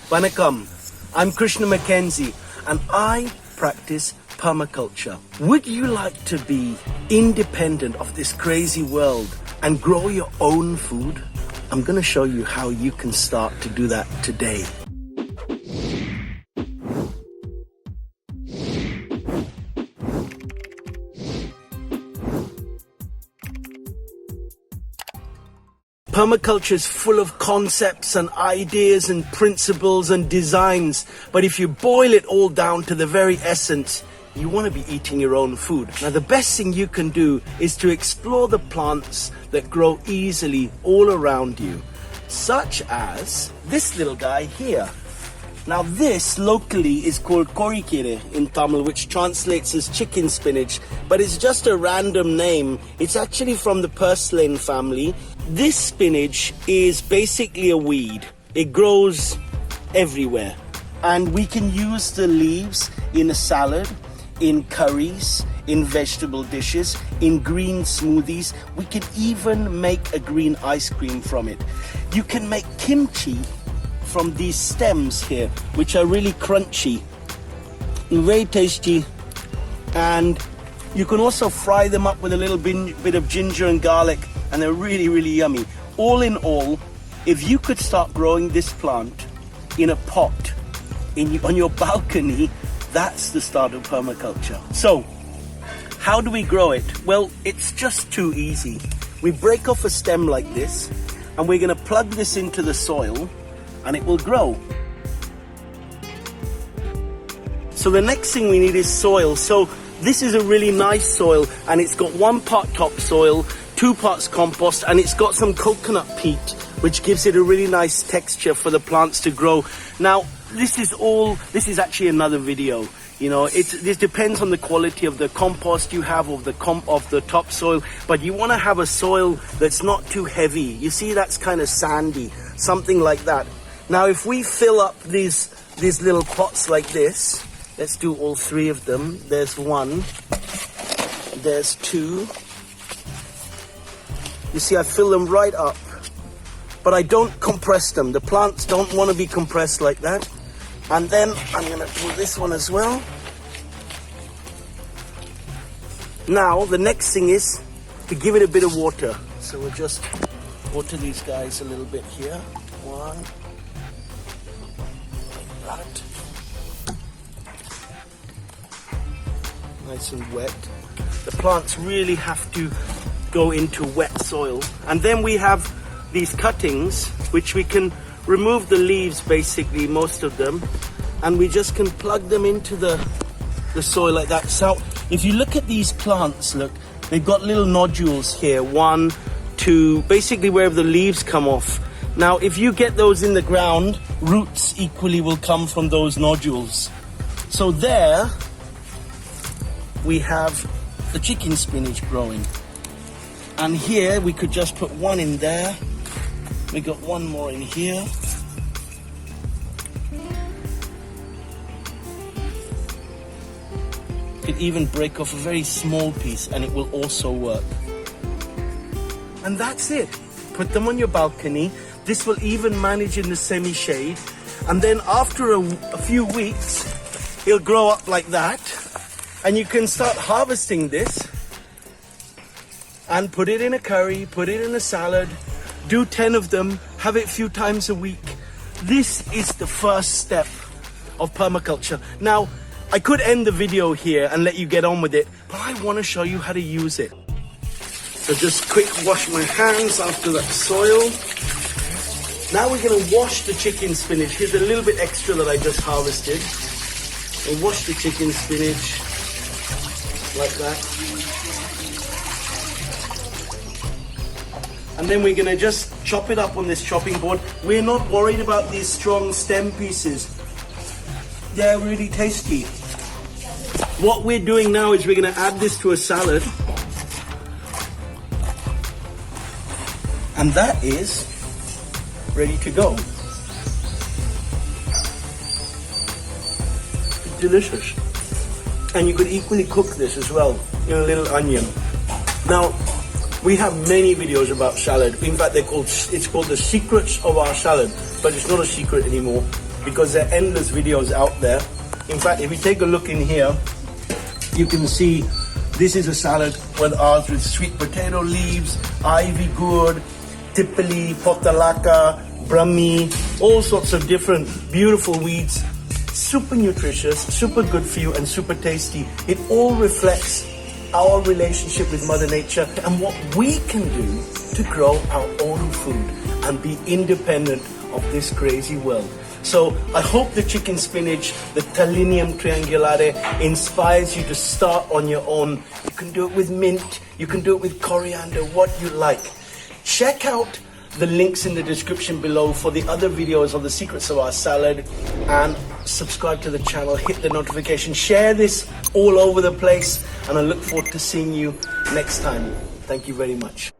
Vanakkam, I'm Krishna Mackenzie and I practice permaculture. Would you like to be independent of this crazy world and grow your own food? I'm going to show you how you can start to do that today. Permaculture is full of concepts and ideas and principles and designs, but if you boil it all down to the very essence, you want to be eating your own food. Now the best thing you can do is to explore the plants that grow easily all around you, such as this little guy here. Now this locally is called korikere in Tamil, which translates as chicken spinach, but it's just a random name. It's actually from the purslane family. This spinach is basically a weed. It grows everywhere, and we can use the leaves in a salad, in curries, in vegetable dishes, in green smoothies. We can even make a green ice cream from it. You can make kimchi from these stems here, which are really crunchy and very tasty, and you can also fry them up with a little bit of ginger and garlic, and they're really, really yummy. All in all, if you could start growing this plant in a pot on your balcony, that's the start of permaculture. So how do we grow it? Well, it's just too easy. We break off a stem like this, and we're going to plug this into the soil, and it will grow. So the next thing we need is soil. So this is a really nice soil, and it's got 1 part topsoil, 2 parts compost, and it's got some coconut peat, which gives it a really nice texture for the plants to grow. Now, this is actually another video. You know, this depends on the quality of the compost you have, of the topsoil, but you want to have a soil that's not too heavy. You see, that's kind of sandy, something like that. Now, if we fill up these little pots like this, let's do all 3 of them. There's 1, there's 2. You see, I fill them right up, but I don't compress them. The plants don't want to be compressed like that. And then I'm going to do this one as well. Now, the next thing is to give it a bit of water. So we'll just water these guys a little bit here. 1. Like that. Nice and wet. The plants really have to go into wet soil. And then we have these cuttings, which we can remove the leaves, basically, most of them, and we just can plug them into the soil like that. So if you look at these plants, look, they've got little nodules here, 1, 2, basically wherever the leaves come off. Now, if you get those in the ground, roots equally will come from those nodules. So there we have the chicken spinach growing. And here we could just put 1 in there. We got 1 more in here. You could even break off a very small piece and it will also work. And that's it. Put them on your balcony. This will even manage in the semi-shade. And then after a few weeks, it'll grow up like that. And you can start harvesting this and put it in a curry, put it in a salad, do 10 of them, have it a few times a week. This is the first step of permaculture. Now, I could end the video here and let you get on with it, but I want to show you how to use it. So just quick wash my hands after that soil. Now we're going to wash the chicken spinach. Here's a little bit extra that I just harvested. And wash the chicken spinach like that. And then we're gonna just chop it up on this chopping board. We're not worried about these strong stem pieces. They're really tasty. What we're doing now is we're gonna add this to a salad. And that is ready to go. Delicious. And you could equally cook this as well in a little onion. Now, we have many videos about salad. In fact, it's called The Secrets of Our Salad, but it's not a secret anymore because there are endless videos out there. In fact, if you take a look in here, you can see this is a salad with ours with sweet potato leaves, ivy gourd, tipoli, potalaka, brahmi, all sorts of different beautiful weeds. Super nutritious, super good for you, and super tasty. It all reflects our relationship with Mother Nature and what we can do to grow our own food and be independent of this crazy world. So I hope the chicken spinach, the Thalinium triangulare, inspires you to start on your own. You can do it with mint, you can do it with coriander, what you like. Check out the links in the description below for the other videos of the secrets of our salad, and subscribe to the channel, hit the notification, share this all over the place, and I look forward to seeing you next time. Thank you very much.